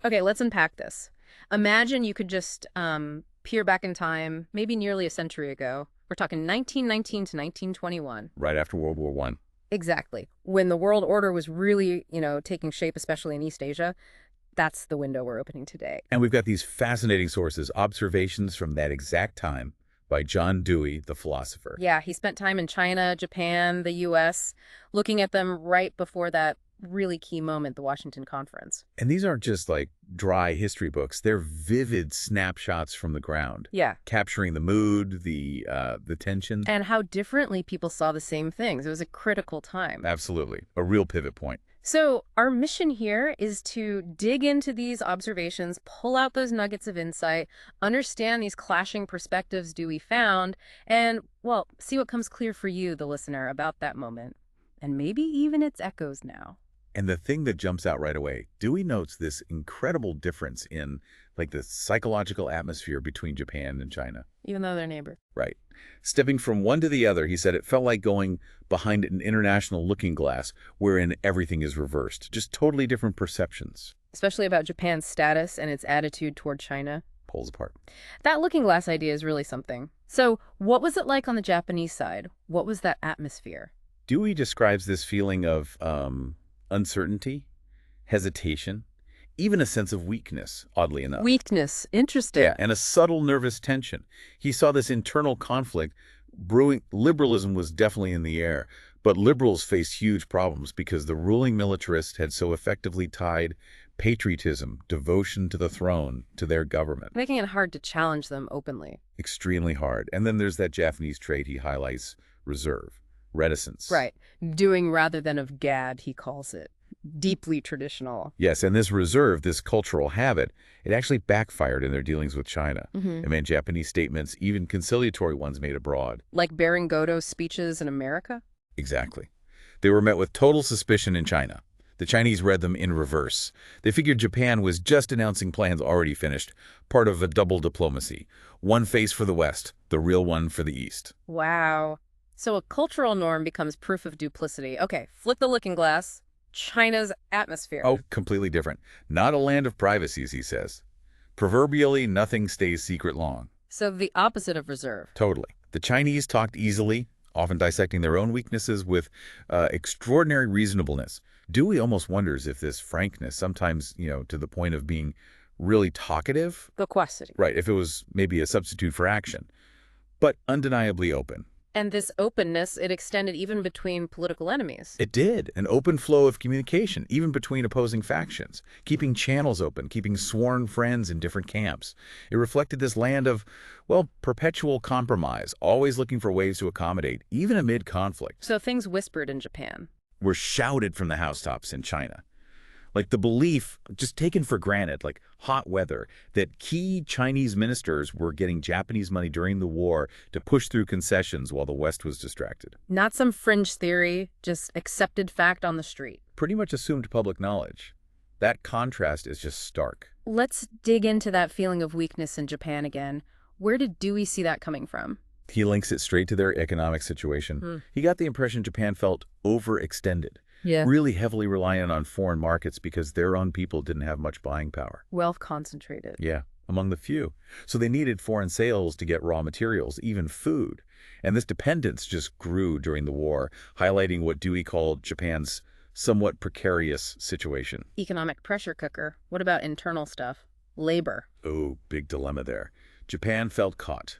Okay, let's unpack this. Imagine you could just peer back in time, maybe nearly a century ago. We're talking 1919 to 1921. Right after World War One. Exactly. When the world order was really, taking shape, especially in East Asia. That's the window we're opening today. And we've got these fascinating sources, observations from that exact time by John Dewey, the philosopher. Yeah, he spent time in China, Japan, the U.S., looking at them right before that really key moment, the Washington Conference. And these aren't just like dry history books. They're vivid snapshots from the ground, Yeah. capturing the mood, the tension. And how differently people saw the same things. It was a critical time. Absolutely. A real pivot point. So our mission here is to dig into these observations, pull out those nuggets of insight, understand these clashing perspectives Dewey found, and, well, see what comes clear for you, the listener, about that moment. And maybe even its echoes now. And the thing that jumps out right away, Dewey notes this incredible difference in like the psychological atmosphere between Japan and China. Even though they're neighbors. Right. Stepping from one to the other, he said it felt like going behind an international looking glass wherein everything is reversed. Just totally different perceptions. Especially about Japan's status and its attitude toward China. Poles apart. That looking glass idea is really something. So what was it like on the Japanese side? What was that atmosphere? Dewey describes this feeling of uncertainty, hesitation, even a sense of weakness, oddly enough. Weakness. Interesting. Yeah, and a subtle nervous tension. He saw this internal conflict brewing. Liberalism was definitely in the air, but liberals faced huge problems because the ruling militarists had so effectively tied patriotism, devotion to the throne, to their government. Making it hard to challenge them openly. Extremely hard. And then there's that Japanese trait he highlights, reserve, reticence. Right. Doing rather than of gad, he calls it. Deeply traditional. Yes, and this reserve, this cultural habit, it actually backfired in their dealings with China. It meant Japanese statements, even conciliatory ones made abroad. Like Baron Goto's speeches in America? Exactly. They were met with total suspicion in China. The Chinese read them in reverse. They figured Japan was just announcing plans already finished, part of a double diplomacy. One face for the West, the real one for the East. Wow. So a cultural norm becomes proof of duplicity. Okay, flip the looking glass. China's atmosphere. Oh, completely different. Not a land of privacies, he says. Proverbially, nothing stays secret long. So the opposite of reserve. Totally. The Chinese talked easily, often dissecting their own weaknesses with extraordinary reasonableness. Dewey almost wonders if this frankness, sometimes, to the point of being really talkative. Loquacity. Right, if it was maybe a substitute for action, but undeniably open. And this openness, it extended even between political enemies. It did. An open flow of communication, even between opposing factions, keeping channels open, keeping sworn friends in different camps. It reflected this land of, well, perpetual compromise, always looking for ways to accommodate, even amid conflict. So things whispered in Japan. Were shouted from the housetops in China. Like the belief, just taken for granted, like hot weather, that key Chinese ministers were getting Japanese money during the war to push through concessions while the West was distracted. Not some fringe theory, just accepted fact on the street. Pretty much assumed public knowledge. That contrast is just stark. Let's dig into that feeling of weakness in Japan again. Where did Dewey see that coming from? He links it straight to their economic situation. He got the impression Japan felt overextended. Yeah. Really heavily reliant on foreign markets because their own people didn't have much buying power. Wealth concentrated. Yeah, among the few. So they needed foreign sales to get raw materials, even food. And this dependence just grew during the war, highlighting what Dewey called Japan's somewhat precarious situation. Economic pressure cooker. What about internal stuff? Labor. Oh, big dilemma there. Japan felt caught.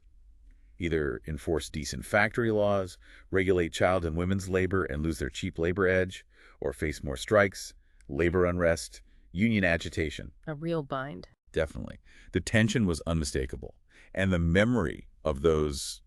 Either enforce decent factory laws, regulate child and women's labor and lose their cheap labor edge, or face more strikes, labor unrest, union agitation. A real bind. Definitely. The tension was unmistakable. And the memory of those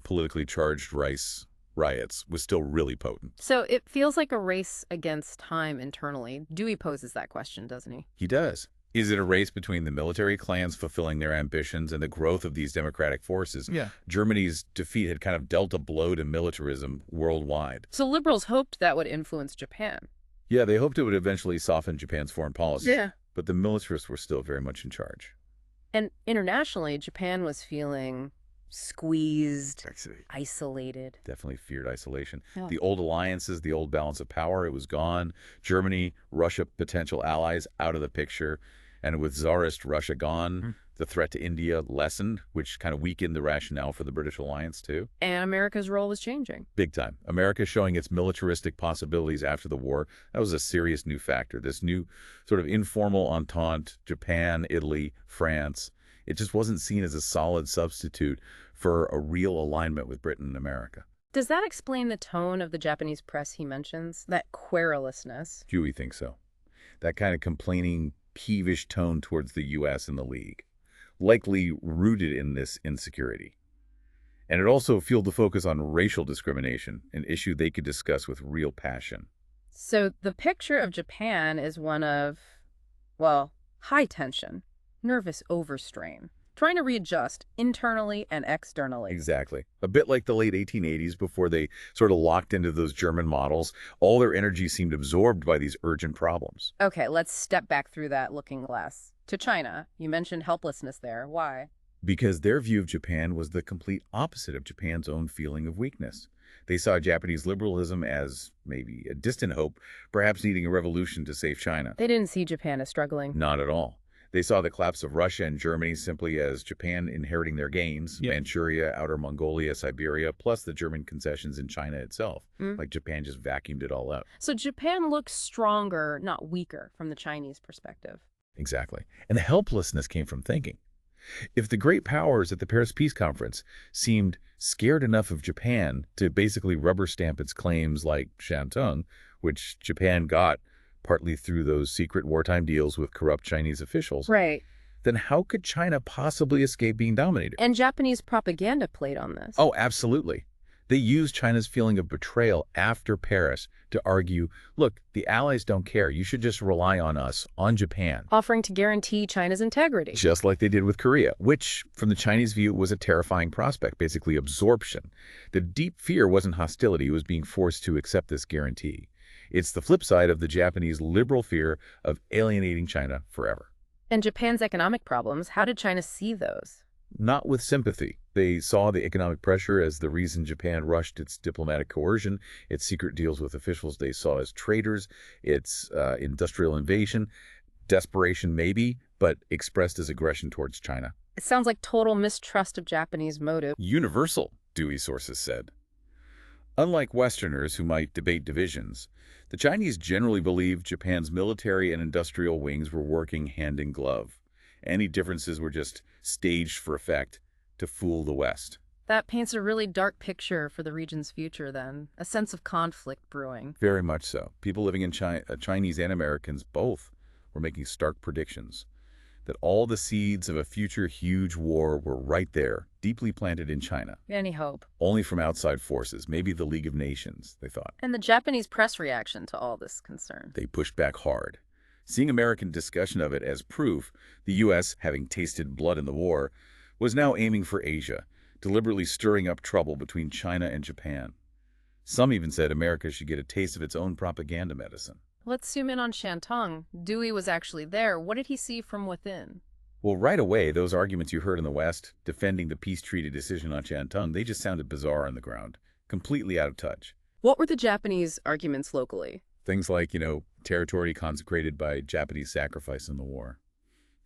politically charged riots was still really potent. So it feels like a race against time internally. Dewey poses that question, doesn't he? He does. Is it a race between the military clans fulfilling their ambitions and the growth of these democratic forces? Yeah. Germany's defeat had kind of dealt a blow to militarism worldwide. So liberals hoped that would influence Japan. Yeah, they hoped it would eventually soften Japan's foreign policy. Yeah. But the militarists were still very much in charge. And internationally, Japan was feeling squeezed, isolated. Definitely feared isolation. Yeah. The old alliances, the old balance of power, it was gone. Germany, Russia, potential allies out of the picture. And with Tsarist Russia gone, Mm. the threat to India lessened, which kind of weakened the rationale for the British alliance, too. And America's role was changing. Big time. America showing its militaristic possibilities after the war. That was a serious new factor. This new sort of informal entente, Japan, Italy, France. It just wasn't seen as a solid substitute for a real alignment with Britain and America. Does that explain the tone of the Japanese press he mentions? That querulousness? Dewey thinks so. That kind of complaining, peevish tone towards the U.S. and the League, likely rooted in this insecurity. And it also fueled the focus on racial discrimination, an issue they could discuss with real passion. So the picture of Japan is one of, well, high tension, nervous overstrain, trying to readjust internally and externally. Exactly. A bit like the late 1880s before they sort of locked into those German models, all their energy seemed absorbed by these urgent problems. Okay, let's step back through that looking glass. To China, you mentioned helplessness there. Why? Because their view of Japan was the complete opposite of Japan's own feeling of weakness. They saw Japanese liberalism as maybe a distant hope, perhaps needing a revolution to save China. They didn't see Japan as struggling. Not at all. They saw the collapse of Russia and Germany simply as Japan inheriting their gains, Yep. Manchuria, Outer Mongolia, Siberia, plus the German concessions in China itself. Mm. Like Japan just vacuumed it all out. So Japan looks stronger, not weaker, from the Chinese perspective. Exactly. And the helplessness came from thinking. If the great powers at the Paris Peace Conference seemed scared enough of Japan to basically rubber stamp its claims like Shantung, which Japan got partly through those secret wartime deals with corrupt Chinese officials, Right. then how could China possibly escape being dominated? And Japanese propaganda played on this. Oh, absolutely. They used China's feeling of betrayal after Paris to argue, look, the Allies don't care. You should just rely on us, on Japan. Offering to guarantee China's integrity. Just like they did with Korea, which, from the Chinese view, was a terrifying prospect, basically absorption. The deep fear wasn't hostility, it was being forced to accept this guarantee. It's the flip side of the Japanese liberal fear of alienating China forever. And Japan's economic problems, how did China see those? Not with sympathy. They saw the economic pressure as the reason Japan rushed its diplomatic coercion, its secret deals with officials they saw as traitors, its industrial invasion, desperation maybe, but expressed as aggression towards China. It sounds like total mistrust of Japanese motive. Universal, Dewey sources said. Unlike Westerners who might debate divisions, the Chinese generally believed Japan's military and industrial wings were working hand in glove. Any differences were just staged for effect to fool the West. That paints a really dark picture for the region's future then, a sense of conflict brewing. Very much so. People living in China, Chinese and Americans both, were making stark predictions that all the seeds of a future huge war were right there, deeply planted in China. Any hope? Only from outside forces, maybe the League of Nations, they thought. And the Japanese press reaction to all this concern. They pushed back hard. Seeing American discussion of it as proof, the U.S., having tasted blood in the war, was now aiming for Asia, deliberately stirring up trouble between China and Japan. Some even said America should get a taste of its own propaganda medicine. Let's zoom in on Shantung. Dewey was actually there. What did he see from within? Well, right away, those arguments you heard in the West, defending the peace treaty decision on Shantung, they just sounded bizarre on the ground, completely out of touch. What were the Japanese arguments locally? Things like, territory consecrated by Japanese sacrifice in the war,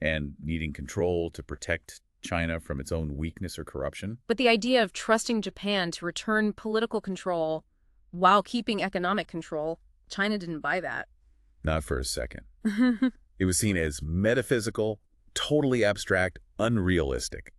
and needing control to protect China from its own weakness or corruption. But the idea of trusting Japan to return political control while keeping economic control, China didn't buy that. Not for a second. It was seen as metaphysical, totally abstract, unrealistic.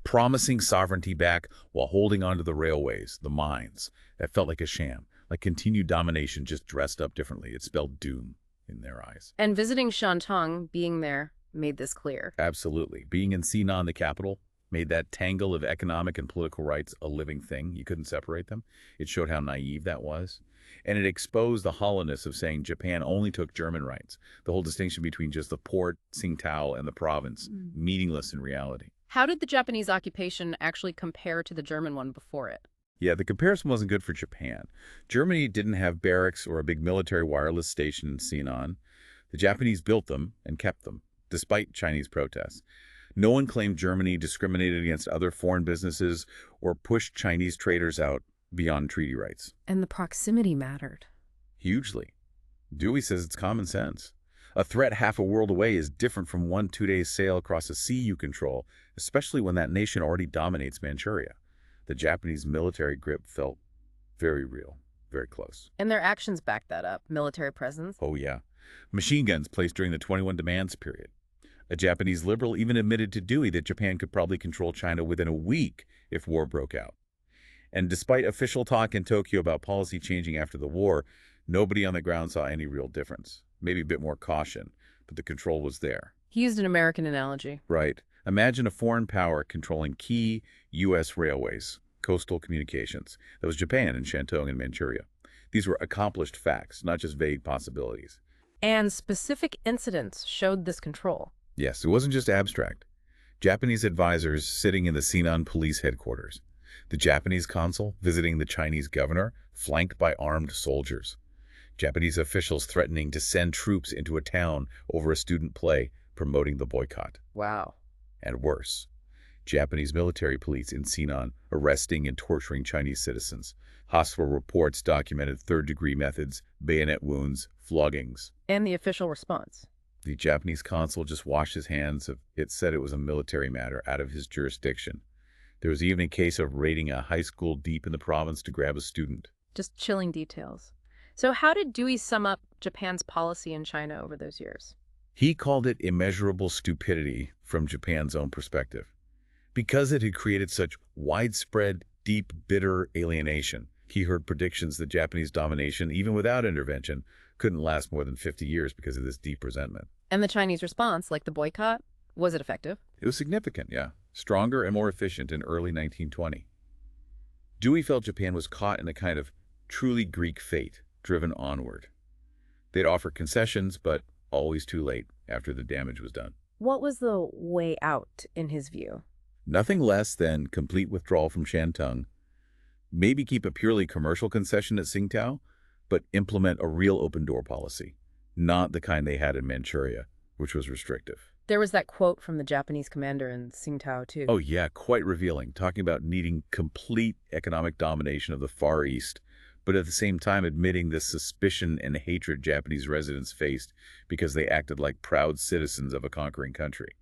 Promising sovereignty back while holding onto the railways, the mines. That felt like a sham, like continued domination just dressed up differently. It spelled doom in their eyes. And visiting Shantung, being there, made this clear. Absolutely. Being in Sinan, the capital, made that tangle of economic and political rights a living thing. You couldn't separate them. It showed how naive that was. And it exposed the hollowness of saying Japan only took German rights. The whole distinction between just the port, Tsingtao, and the province, meaningless in reality. How did the Japanese occupation actually compare to the German one before it? Yeah, the comparison wasn't good for Japan. Germany didn't have barracks or a big military wireless station in Sinan. The Japanese built them and kept them, despite Chinese protests. No one claimed Germany discriminated against other foreign businesses or pushed Chinese traders out beyond treaty rights. And the proximity mattered. Hugely. Dewey says it's common sense. A threat half a world away is different from 1 2 day sail across a sea you control, especially when that nation already dominates Manchuria. The Japanese military grip felt very real, very close. And their actions back that up. Military presence. Oh, yeah. Machine guns placed during the 21 demands period. A Japanese liberal even admitted to Dewey that Japan could probably control China within a week if war broke out. And despite official talk in Tokyo about policy changing after the war, nobody on the ground saw any real difference. Maybe a bit more caution, but the control was there. He used an American analogy. Right. Imagine a foreign power controlling key U.S. railways, coastal communications. That was Japan and Shantung and Manchuria. These were accomplished facts, not just vague possibilities. And specific incidents showed this control. Yes, it wasn't just abstract. Japanese advisors sitting in the Sinan police headquarters. The Japanese consul visiting the Chinese governor, flanked by armed soldiers. Japanese officials threatening to send troops into a town over a student play, promoting the boycott. Wow. And worse, Japanese military police in Sinan arresting and torturing Chinese citizens. Hospital reports documented third-degree methods, bayonet wounds, floggings. And the official response. The Japanese consul just washed his hands of it, said it was a military matter out of his jurisdiction. There was even a case of raiding a high school deep in the province to grab a student. Just chilling details. So how did Dewey sum up Japan's policy in China over those years? He called it immeasurable stupidity from Japan's own perspective. Because it had created such widespread, deep, bitter alienation, he heard predictions that Japanese domination, even without intervention, couldn't last more than 50 years because of this deep resentment. And the Chinese response, like the boycott, was it effective? It was significant, yeah. Stronger and more efficient in early 1920. Dewey felt Japan was caught in a kind of truly Greek fate, driven onward. They'd offer concessions, but always too late after the damage was done. What was the way out, in his view? Nothing less than complete withdrawal from Shantung, maybe keep a purely commercial concession at Tsingtao, but implement a real open-door policy, not the kind they had in Manchuria, which was restrictive. There was that quote from the Japanese commander in Tsingtao, too. Oh yeah, quite revealing, talking about needing complete economic domination of the Far East, but at the same time admitting the suspicion and hatred Japanese residents faced because they acted like proud citizens of a conquering country.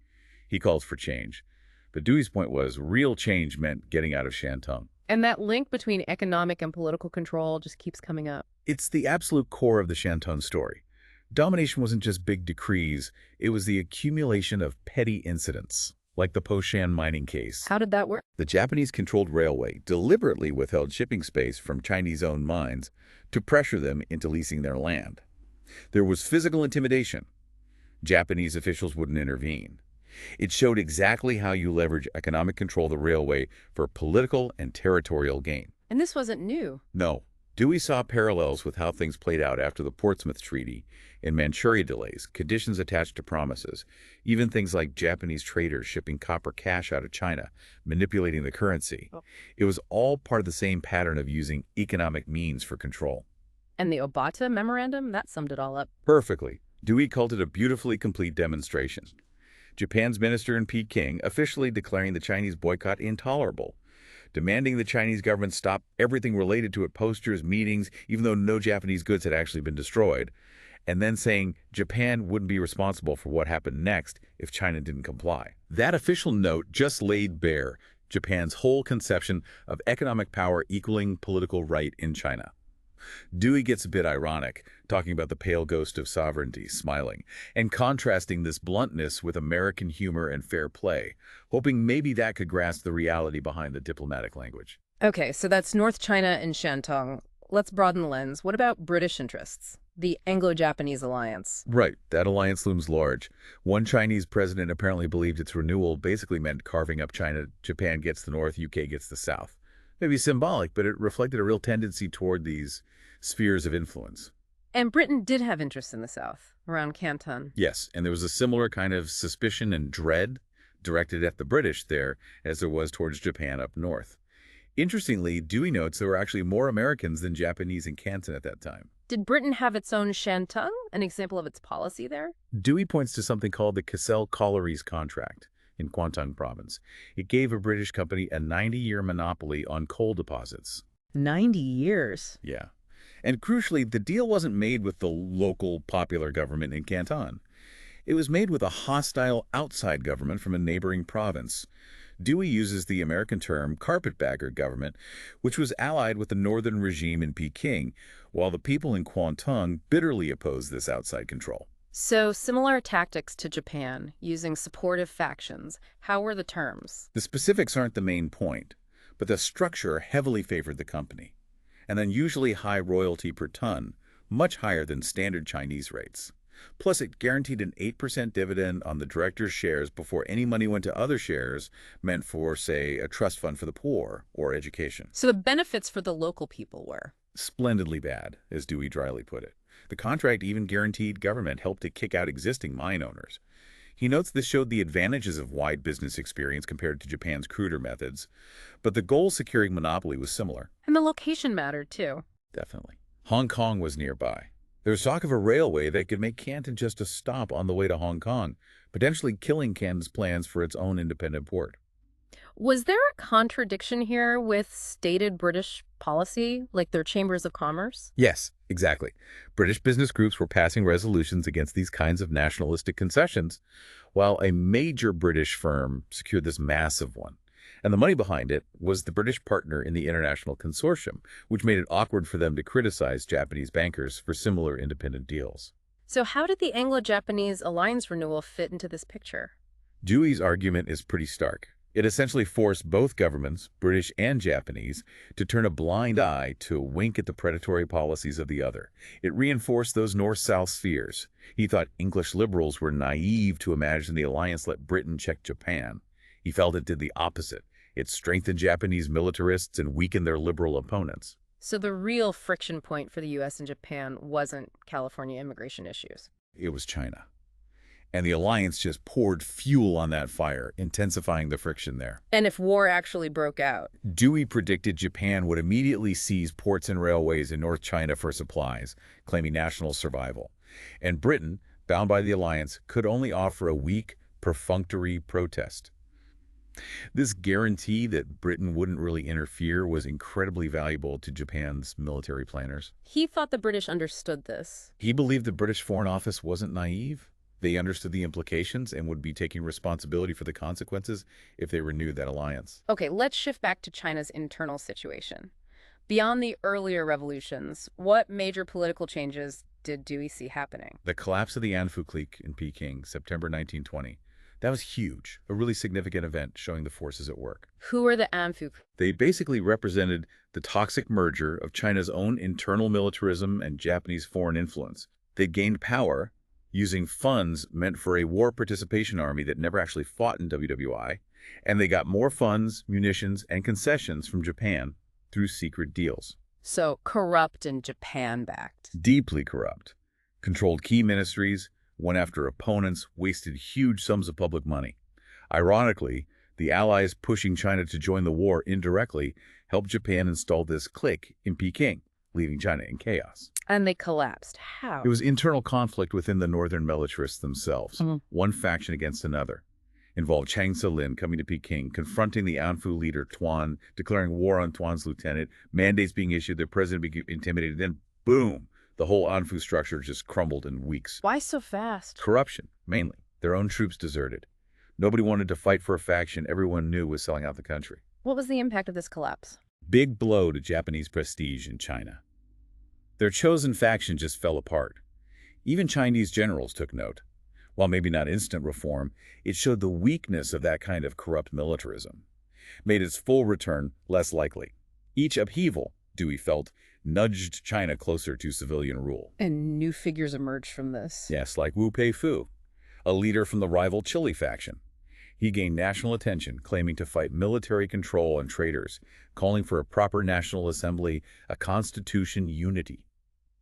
He called for change. But Dewey's point was real change meant getting out of Shantung. And that link between economic and political control just keeps coming up. It's the absolute core of the Shantung story. Domination wasn't just big decrees, it was the accumulation of petty incidents, like the Poshan mining case. How did that work? The Japanese-controlled railway deliberately withheld shipping space from Chinese-owned mines to pressure them into leasing their land. There was physical intimidation. Japanese officials wouldn't intervene. It showed exactly how you leverage economic control of the railway for political and territorial gain. And this wasn't new. No. Dewey saw parallels with how things played out after the Portsmouth Treaty, in Manchuria delays, conditions attached to promises, even things like Japanese traders shipping copper cash out of China, manipulating the currency. It was all part of the same pattern of using economic means for control. And the Obata Memorandum, that summed it all up. Perfectly. Dewey called it a beautifully complete demonstration. Japan's minister in Peking officially declaring the Chinese boycott intolerable, demanding the Chinese government stop everything related to it, posters, meetings, even though no Japanese goods had actually been destroyed, and then saying Japan wouldn't be responsible for what happened next if China didn't comply. That official note just laid bare Japan's whole conception of economic power equaling political right in China. Dewey gets a bit ironic, talking about the pale ghost of sovereignty, smiling, and contrasting this bluntness with American humor and fair play, hoping maybe that could grasp the reality behind the diplomatic language. Okay, so that's North China and Shantung. Let's broaden the lens. What about British interests? The Anglo-Japanese alliance. Right, that alliance looms large. One Chinese president apparently believed its renewal basically meant carving up China. Japan gets the north, UK gets the south. Maybe symbolic, but it reflected a real tendency toward these spheres of influence. And Britain did have interests in the south, around Canton. Yes, and there was a similar kind of suspicion and dread directed at the British there as there was towards Japan up north. Interestingly, Dewey notes there were actually more Americans than Japanese in Canton at that time. Did Britain have its own Shantung, an example of its policy there? Dewey points to something called the Cassell Collieries Contract in Kwantung Province. It gave a British company a 90-year monopoly on coal deposits. 90 years. Yeah. And crucially, the deal wasn't made with the local popular government in Canton. It was made with a hostile outside government from a neighboring province. Dewey uses the American term carpetbagger government, which was allied with the northern regime in Peking, while the people in Kwantung bitterly opposed this outside control. So, similar tactics to Japan, using supportive factions. How were the terms? The specifics aren't the main point, but the structure heavily favored the company, and unusually high royalty per ton, much higher than standard Chinese rates. Plus, it guaranteed an 8% dividend on the director's shares before any money went to other shares meant for, say, a trust fund for the poor or education. So the benefits for the local people were. Splendidly bad, as Dewey dryly put it. The contract even guaranteed government help to kick out existing mine owners. He notes this showed the advantages of wide business experience compared to Japan's cruder methods, but the goal securing monopoly was similar. And the location mattered too. Definitely. Hong Kong was nearby. There was talk of a railway that could make Canton just a stop on the way to Hong Kong, potentially killing Canton's plans for its own independent port. Was there a contradiction here with stated British policy, like their chambers of commerce? Yes, exactly. British business groups were passing resolutions against these kinds of nationalistic concessions, while a major British firm secured this massive one. And the money behind it was the British partner in the international consortium, which made it awkward for them to criticize Japanese bankers for similar independent deals. So how did the Anglo-Japanese alliance renewal fit into this picture? Dewey's argument is pretty stark. It essentially forced both governments, British and Japanese, to turn a blind eye to wink at the predatory policies of the other. It reinforced those north-south spheres. He thought English liberals were naive to imagine the alliance let Britain check Japan. He felt it did the opposite. It strengthened Japanese militarists and weakened their liberal opponents. So the real friction point for the U.S. and Japan wasn't California immigration issues. It was China. And the alliance just poured fuel on that fire, intensifying the friction there. And if war actually broke out? Dewey predicted Japan would immediately seize ports and railways in North China for supplies, claiming national survival. And Britain, bound by the alliance, could only offer a weak, perfunctory protest. This guarantee that Britain wouldn't really interfere was incredibly valuable to Japan's military planners. He thought the British understood this. He believed the British Foreign Office wasn't naive. They understood the implications and would be taking responsibility for the consequences if they renewed that alliance. Okay, let's shift back to China's internal situation. Beyond the earlier revolutions, what major political changes did Dewey see happening? The collapse of the Anfu clique in Peking, September 1920. That was huge, a really significant event showing the forces at work. Who are the Anfu? They basically represented the toxic merger of China's own internal militarism and Japanese foreign influence. They gained power using funds meant for a war participation army that never actually fought in WWI, and they got more funds, munitions, and concessions from Japan through secret deals. So corrupt and Japan-backed. Deeply corrupt. Controlled key ministries, went after opponents, wasted huge sums of public money. Ironically, the Allies pushing China to join the war indirectly helped Japan install this clique in Peking, leaving China in chaos. And they collapsed. How? It was internal conflict within the northern militarists themselves, one faction against another. Involved Chiang Tse-lin coming to Peking, confronting the Anfu leader Tuan, declaring war on Tuan's lieutenant, mandates being issued, their president being intimidated, then boom, the whole Anfu structure just crumbled in weeks. Why so fast? Corruption, mainly. Their own troops deserted. Nobody wanted to fight for a faction everyone knew was selling out the country. What was the impact of this collapse? Big blow to Japanese prestige in China. Their chosen faction just fell apart. Even Chinese generals took note. While maybe not instant reform, it showed the weakness of that kind of corrupt militarism, made its full return less likely. Each upheaval, Dewey felt, nudged China closer to civilian rule. And new figures emerged from this. Yes, like Wu Peifu, a leader from the rival Chile faction. He gained national attention, claiming to fight military control and traitors, calling for a proper national assembly, a constitution unity.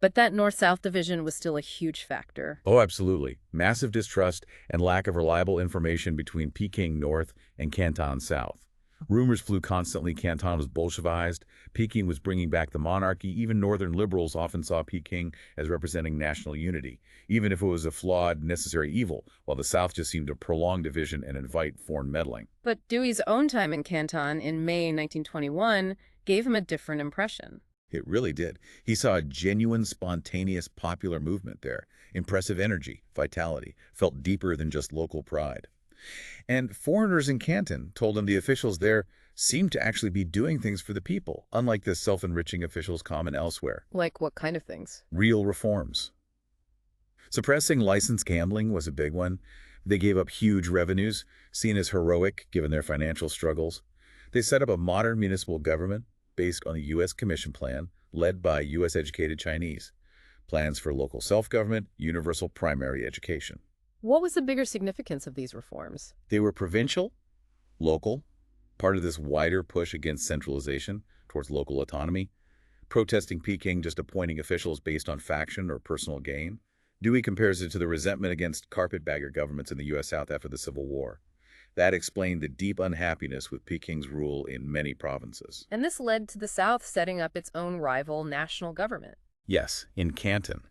But that North-South division was still a huge factor. Oh, absolutely. Massive distrust and lack of reliable information between Peking North and Canton South. Rumors flew constantly Canton was Bolshevized, Peking was bringing back the monarchy. Even northern liberals often saw Peking as representing national unity, even if it was a flawed, necessary evil, while the South just seemed to prolong division and invite foreign meddling. But Dewey's own time in Canton in May 1921 gave him a different impression. It really did. He saw a genuine, spontaneous, popular movement there. Impressive energy, vitality, felt deeper than just local pride. And foreigners in Canton told him the officials there seemed to actually be doing things for the people, unlike the self-enriching officials common elsewhere. Like what kind of things? Real reforms. Suppressing licensed gambling was a big one. They gave up huge revenues, seen as heroic given their financial struggles. They set up a modern municipal government based on the U.S. Commission Plan, led by U.S.-educated Chinese. Plans for local self-government, universal primary education. What was the bigger significance of these reforms? They were provincial, local, part of this wider push against centralization towards local autonomy, protesting Peking just appointing officials based on faction or personal gain. Dewey compares it to the resentment against carpetbagger governments in the U.S. South after the Civil War. That explained the deep unhappiness with Peking's rule in many provinces. And this led to the South setting up its own rival national government. Yes, in Canton.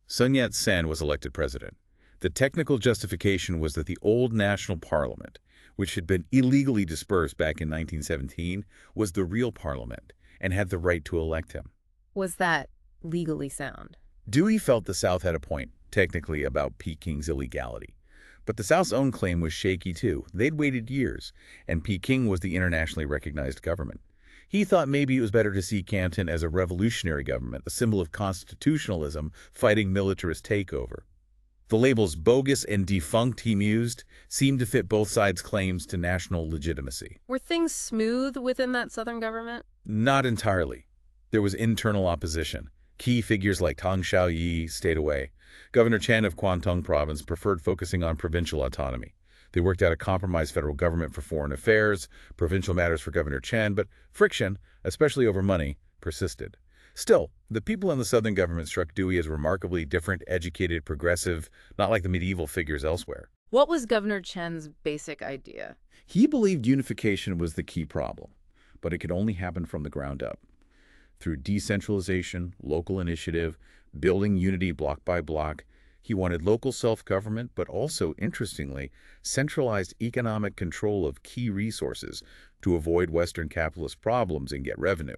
Sun Yat-sen was elected president. The technical justification was that the old national parliament, which had been illegally dispersed back in 1917, was the real parliament and had the right to elect him. Was that legally sound? Dewey felt the South had a point, technically, about Peking's illegality. But the South's own claim was shaky, too. They'd waited years, and Peking was the internationally recognized government. He thought maybe it was better to see Canton as a revolutionary government, a symbol of constitutionalism fighting militarist takeover. The labels bogus and defunct, he mused, seemed to fit both sides' claims to national legitimacy. Were things smooth within that southern government? Not entirely. There was internal opposition. Key figures like Tang Xiaoyi stayed away. Governor Chen of Guangdong province preferred focusing on provincial autonomy. They worked out a compromise federal government for foreign affairs, provincial matters for Governor Chen, but friction, especially over money, persisted. Still, the people in the southern government struck Dewey as remarkably different, educated, progressive, not like the medieval figures elsewhere. What was Governor Chen's basic idea? He believed unification was the key problem, but it could only happen from the ground up. Through decentralization, local initiative, building unity block by block, he wanted local self-government, but also, interestingly, centralized economic control of key resources to avoid Western capitalist problems and get revenue.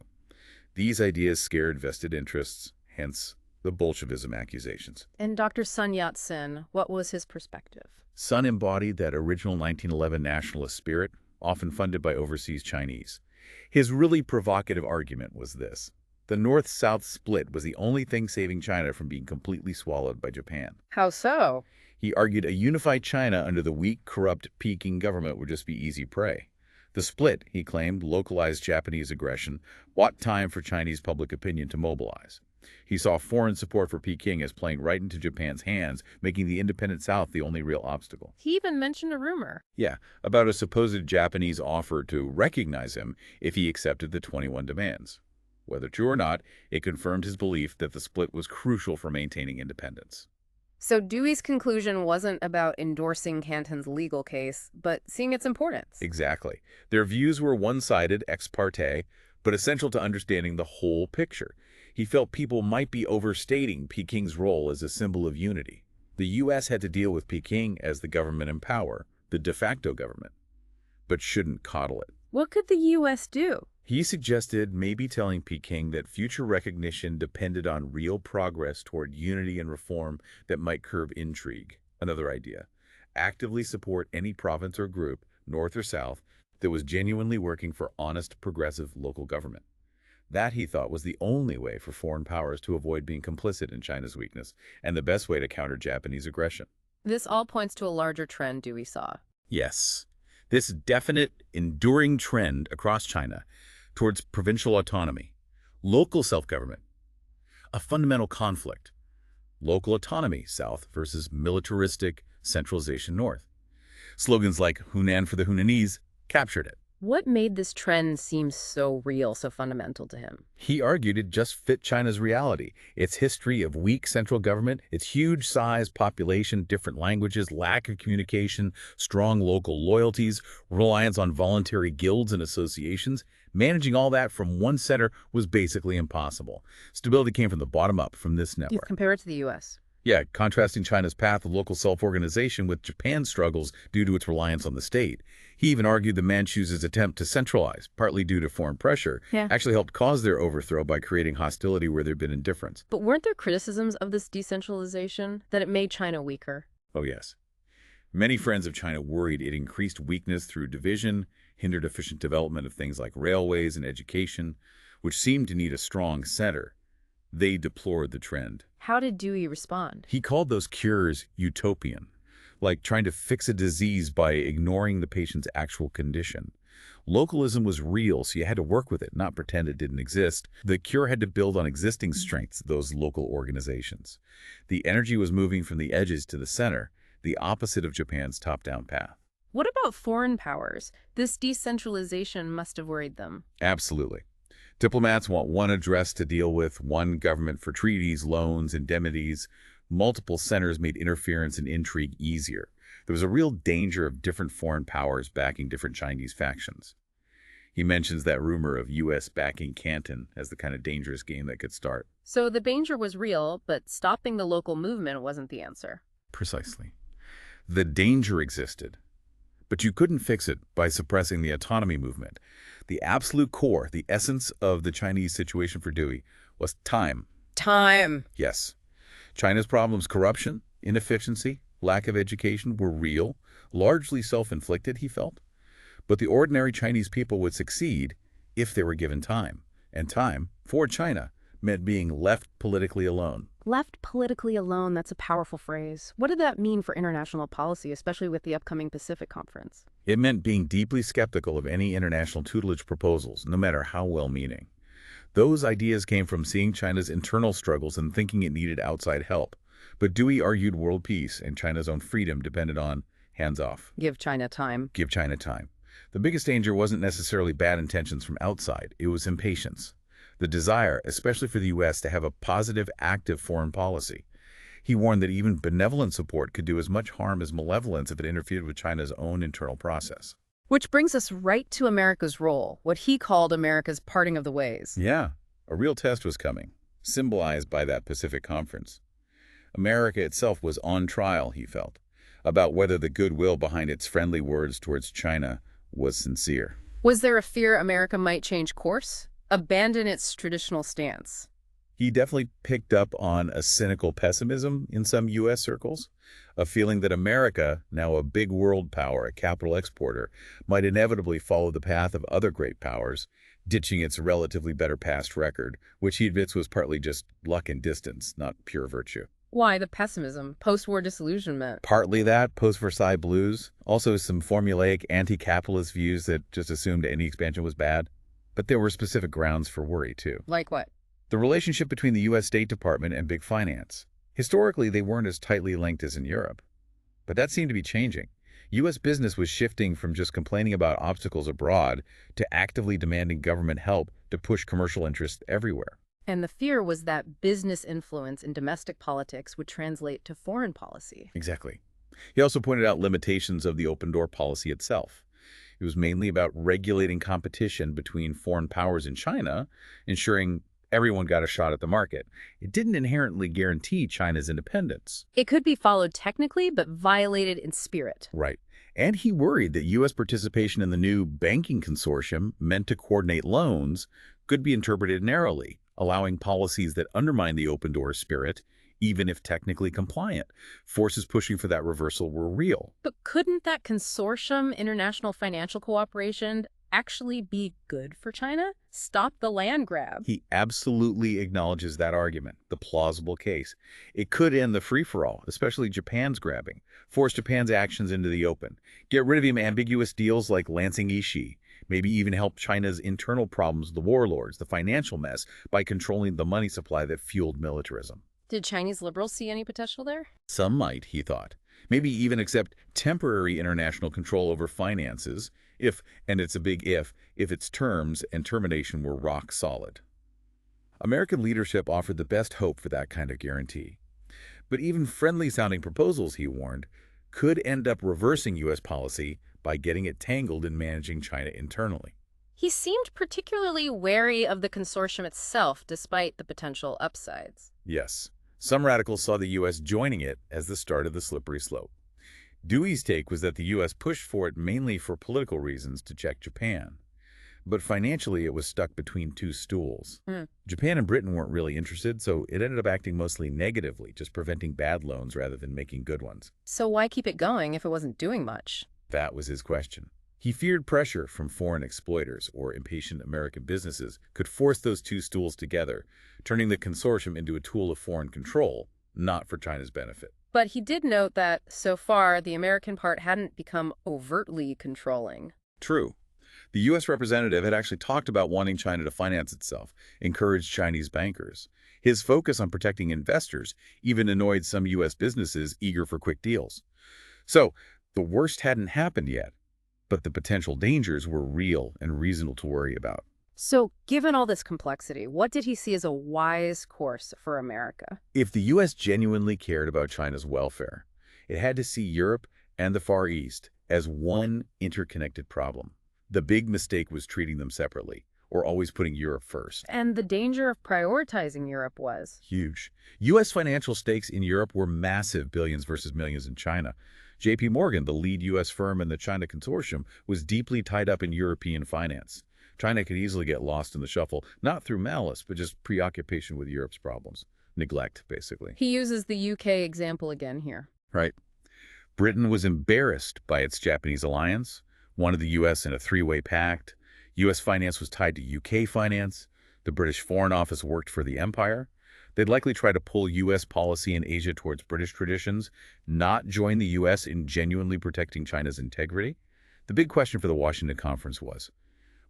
These ideas scared vested interests, hence the Bolshevism accusations. And Dr. Sun Yat-sen, what was his perspective? Sun embodied that original 1911 nationalist spirit, often funded by overseas Chinese. His really provocative argument was this: the North-South split was the only thing saving China from being completely swallowed by Japan. How so? He argued a unified China under the weak, corrupt Peking government would just be easy prey. The split, he claimed, localized Japanese aggression, bought time for Chinese public opinion to mobilize. He saw foreign support for Peking as playing right into Japan's hands, making the independent South the only real obstacle. He even mentioned a rumor. Yeah, about a supposed Japanese offer to recognize him if he accepted the 21 demands. Whether true or not, it confirmed his belief that the split was crucial for maintaining independence. So Dewey's conclusion wasn't about endorsing Canton's legal case, but seeing its importance. Exactly. Their views were one-sided, ex parte, but essential to understanding the whole picture. He felt people might be overstating Peking's role as a symbol of unity. The U.S. had to deal with Peking as the government in power, the de facto government, but shouldn't coddle it. What could the U.S. do? He suggested maybe telling Peking that future recognition depended on real progress toward unity and reform that might curb intrigue. Another idea: actively support any province or group, north or south, that was genuinely working for honest, progressive local government. That, he thought, was the only way for foreign powers to avoid being complicit in China's weakness, and the best way to counter Japanese aggression. This all points to a larger trend Dewey saw. Yes, this definite, enduring trend across China towards provincial autonomy, local self-government, a fundamental conflict. Local autonomy, south, versus militaristic centralization, north. Slogans like Hunan for the Hunanese captured it. What made this trend seem so real, so fundamental to him? He argued it just fit China's reality, its history of weak central government, its huge size, population, different languages, lack of communication, strong local loyalties, reliance on voluntary guilds and associations. Managing all that from one center was basically impossible. Stability came from the bottom up, from this You network. compare it to the U.S. Yeah, contrasting China's path of local self-organization with Japan's struggles due to its reliance on the state. He even argued the Manchus' attempt to centralize, partly due to foreign pressure, Yeah. actually helped cause their overthrow by creating hostility where there'd been indifference. But weren't there criticisms of this decentralization that it made China weaker? Oh, yes. Many friends of China worried it increased weakness through division, hindered efficient development of things like railways and education, which seemed to need a strong center. They deplored the trend. How did Dewey respond? He called those cures utopian, like trying to fix a disease by ignoring the patient's actual condition. Localism was real, so you had to work with it, not pretend it didn't exist. The cure had to build on existing strengths, those local organizations. The energy was moving from the edges to the center, the opposite of Japan's top-down path. What about foreign powers? This decentralization must have worried them. Absolutely. Diplomats want one address to deal with, one government for treaties, loans, indemnities. Multiple centers made interference and intrigue easier. There was a real danger of different foreign powers backing different Chinese factions. He mentions that rumor of U.S. backing Canton as the kind of dangerous game that could start. So the danger was real, but stopping the local movement wasn't the answer. Precisely. The danger existed, but you couldn't fix it by suppressing the autonomy movement. The absolute core, the essence of the Chinese situation for Dewey, was time. Time. Yes. China's problems, corruption, inefficiency, lack of education, were real, largely self-inflicted, he felt. But the ordinary Chinese people would succeed if they were given time. And time, for China, meant being left politically alone. Left politically alone, that's a powerful phrase. What did that mean for international policy, especially with the upcoming Pacific Conference? It meant being deeply skeptical of any international tutelage proposals, no matter how well-meaning. Those ideas came from seeing China's internal struggles and thinking it needed outside help. But Dewey argued world peace and China's own freedom depended on hands off. Give China time. Give China time. The biggest danger wasn't necessarily bad intentions from outside. It was impatience. The desire, especially for the U.S., to have a positive, active foreign policy. He warned that even benevolent support could do as much harm as malevolence if it interfered with China's own internal process. Which brings us right to America's role, what he called America's parting of the ways. Yeah, a real test was coming, symbolized by that Pacific Conference. America itself was on trial, he felt, about whether the goodwill behind its friendly words towards China was sincere. Was there a fear America might change course? Abandon its traditional stance? He definitely picked up on a cynical pessimism in some U.S. circles, a feeling that America, now a big world power, a capital exporter, might inevitably follow the path of other great powers, ditching its relatively better past record, which he admits was partly just luck and distance, not pure virtue. Why the pessimism? Post-war disillusionment? Partly that, post-Versailles blues, also some formulaic anti-capitalist views that just assumed any expansion was bad. But there were specific grounds for worry, too. Like what? The relationship between the U.S. State Department and big finance. Historically, they weren't as tightly linked as in Europe. But that seemed to be changing. U.S. business was shifting from just complaining about obstacles abroad to actively demanding government help to push commercial interests everywhere. And the fear was that business influence in domestic politics would translate to foreign policy. Exactly. He also pointed out limitations of the open door policy itself. It was mainly about regulating competition between foreign powers in China, ensuring everyone got a shot at the market. It didn't inherently guarantee China's independence. It could be followed technically, but violated in spirit. Right. And he worried that U.S. participation in the new banking consortium meant to coordinate loans could be interpreted narrowly, allowing policies that undermine the open door spirit, even if technically compliant. Forces pushing for that reversal were real. But couldn't that consortium, international financial cooperation, actually be good for China? Stop the land grab? He absolutely acknowledges that argument, the plausible case. It could end the free-for-all, especially Japan's grabbing, force Japan's actions into the open, get rid of ambiguous deals like Lansing Ishii, maybe even help China's internal problems, the warlords, the financial mess, by controlling the money supply that fueled militarism. Did Chinese liberals see any potential there? Some might, he thought. Maybe even accept temporary international control over finances if, and it's a big if its terms and termination were rock solid. American leadership offered the best hope for that kind of guarantee. But even friendly-sounding proposals, he warned, could end up reversing U.S. policy by getting it tangled in managing China internally. He seemed particularly wary of the consortium itself, despite the potential upsides. Yes. Some radicals saw the U.S. joining it as the start of the slippery slope. Dewey's take was that the U.S. pushed for it mainly for political reasons to check Japan. But financially, it was stuck between two stools. Hmm. Japan and Britain weren't really interested, so it ended up acting mostly negatively, just preventing bad loans rather than making good ones. So why keep it going if it wasn't doing much? That was his question. He feared pressure from foreign exploiters or impatient American businesses could force those two stools together, turning the consortium into a tool of foreign control, not for China's benefit. But he did note that, so far, the American part hadn't become overtly controlling. True. The U.S. representative had actually talked about wanting China to finance itself, encourage Chinese bankers. His focus on protecting investors even annoyed some U.S. businesses eager for quick deals. So, the worst hadn't happened yet, but the potential dangers were real and reasonable to worry about. So, given all this complexity, what did he see as a wise course for America? If the U.S. genuinely cared about China's welfare, it had to see Europe and the Far East as one interconnected problem. The big mistake was treating them separately, or always putting Europe first. And the danger of prioritizing Europe was? Huge. U.S. financial stakes in Europe were massive, billions versus millions in China. J.P. Morgan, the lead U.S. firm in the China consortium, was deeply tied up in European finance. China could easily get lost in the shuffle, not through malice, but just preoccupation with Europe's problems. Neglect, basically. He uses the UK example again here. Right. Britain was embarrassed by its Japanese alliance, wanted the U.S. in a three-way pact. U.S. finance was tied to U.K. finance. The British Foreign Office worked for the empire. They'd likely try to pull U.S. policy in Asia towards British traditions, not join the U.S. in genuinely protecting China's integrity. The big question for the Washington Conference was,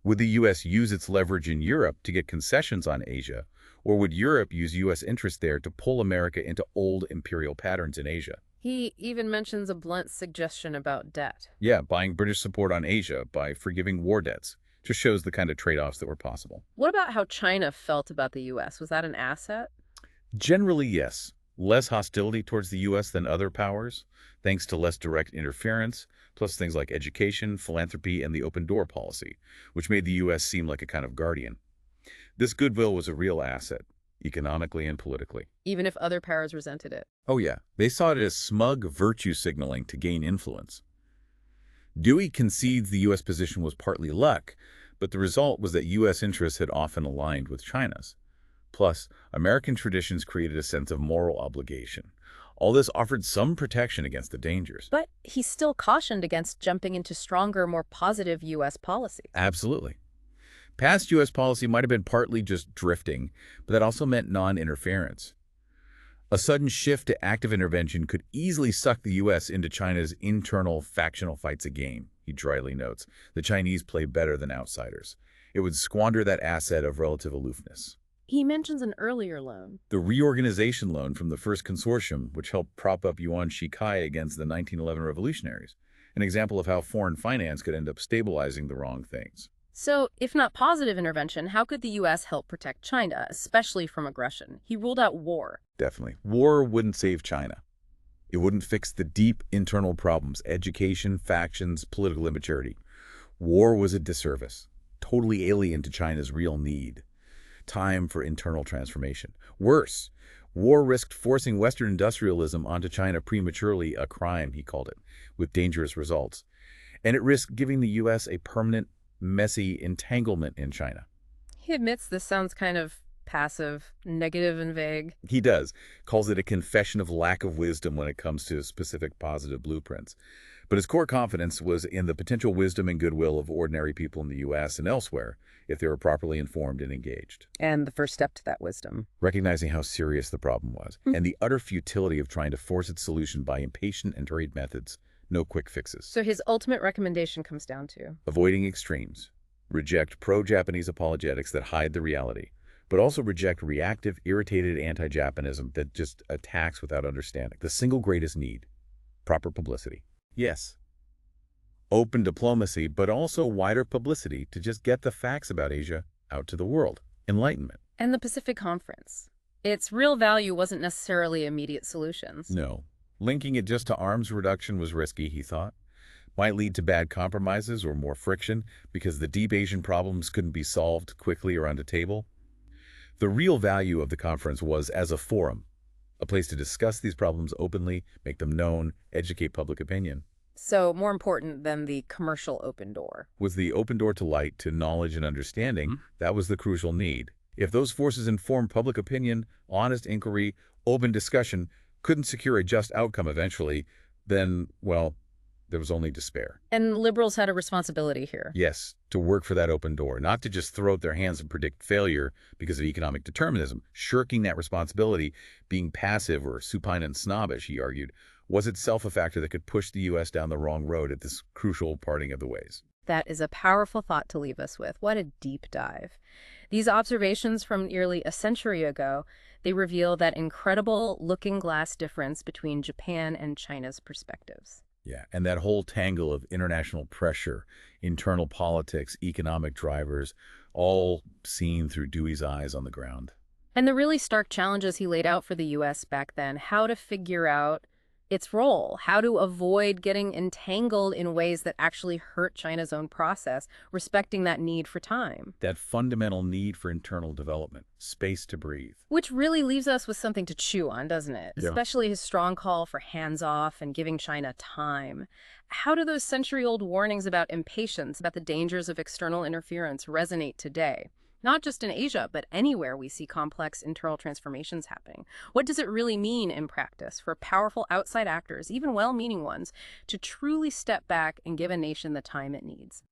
would the U.S. use its leverage in Europe to get concessions on Asia, or would Europe use U.S. interest there to pull America into old imperial patterns in Asia? He even mentions a blunt suggestion about debt. Yeah, buying British support on Asia by forgiving war debts just shows the kind of trade-offs that were possible. What about how China felt about the U.S.? Was that an asset? Generally, yes. Less hostility towards the U.S. than other powers, thanks to less direct interference, plus things like education, philanthropy, and the open door policy, which made the U.S. seem like a kind of guardian. This goodwill was a real asset, economically and politically. Even if other powers resented it. Oh yeah, they saw it as smug virtue signaling to gain influence. Dewey concedes the U.S. position was partly luck, but the result was that U.S. interests had often aligned with China's. Plus, American traditions created a sense of moral obligation. All this offered some protection against the dangers. But he still cautioned against jumping into stronger, more positive U.S. policy. Absolutely. Past U.S. policy might have been partly just drifting, but that also meant non-interference. A sudden shift to active intervention could easily suck the U.S. into China's internal factional fights again, he dryly notes. The Chinese play better than outsiders. It would squander that asset of relative aloofness. He mentions an earlier loan. The reorganization loan from the first consortium, which helped prop up Yuan Shikai against the 1911 revolutionaries, an example of how foreign finance could end up stabilizing the wrong things. So, if not positive intervention, how could the U.S. help protect China, especially from aggression? He ruled out war. Definitely. War wouldn't save China. It wouldn't fix the deep internal problems, education, factions, political immaturity. War was a disservice, totally alien to China's real need. Time for internal transformation. Worse, war risked forcing Western industrialism onto China prematurely, a crime, he called it, with dangerous results. And it risked giving the U.S. a permanent, messy entanglement in China. He admits this sounds kind of passive, negative, and vague. He does, calls it a confession of lack of wisdom when it comes to specific positive blueprints. But his core confidence was in the potential wisdom and goodwill of ordinary people in the U.S. and elsewhere if they were properly informed and engaged. And the first step to that wisdom. Recognizing how serious the problem was and the utter futility of trying to force its solution by impatient and hurried methods. No quick fixes. So his ultimate recommendation comes down to avoiding extremes. Reject pro-Japanese apologetics that hide the reality, but also reject reactive, irritated anti-Japanism that just attacks without understanding. The single greatest need, proper publicity. Yes. Open diplomacy, but also wider publicity to just get the facts about Asia out to the world. Enlightenment. And the Pacific Conference. Its real value wasn't necessarily immediate solutions. No. Linking it just to arms reduction was risky, he thought. Might lead to bad compromises or more friction because the deep Asian problems couldn't be solved quickly around a table. The real value of the conference was as a forum, a place to discuss these problems openly, make them known, educate public opinion. So more important than the commercial open door. Was the open door to light, to knowledge and understanding, that was the crucial need. If those forces informed public opinion, honest inquiry, open discussion couldn't secure a just outcome eventually, then, well, there was only despair. And liberals had a responsibility here. Yes, to work for that open door, not to just throw up their hands and predict failure because of economic determinism. Shirking that responsibility, being passive or supine and snobbish, he argued, was itself a factor that could push the U.S. down the wrong road at this crucial parting of the ways. That is a powerful thought to leave us with. What a deep dive. These observations from nearly a century ago, they reveal that incredible looking-glass difference between Japan and China's perspectives. Yeah, and that whole tangle of international pressure, internal politics, economic drivers, all seen through Dewey's eyes on the ground. And the really stark challenges he laid out for the U.S. back then, how to figure out its role, how to avoid getting entangled in ways that actually hurt China's own process, respecting that need for time. That fundamental need for internal development, space to breathe. Which really leaves us with something to chew on, doesn't it? Yeah. Especially his strong call for hands-off and giving China time. How do those century-old warnings about impatience, about the dangers of external interference resonate today? Not just in Asia, but anywhere we see complex internal transformations happening. What does it really mean in practice for powerful outside actors, even well-meaning ones, to truly step back and give a nation the time it needs?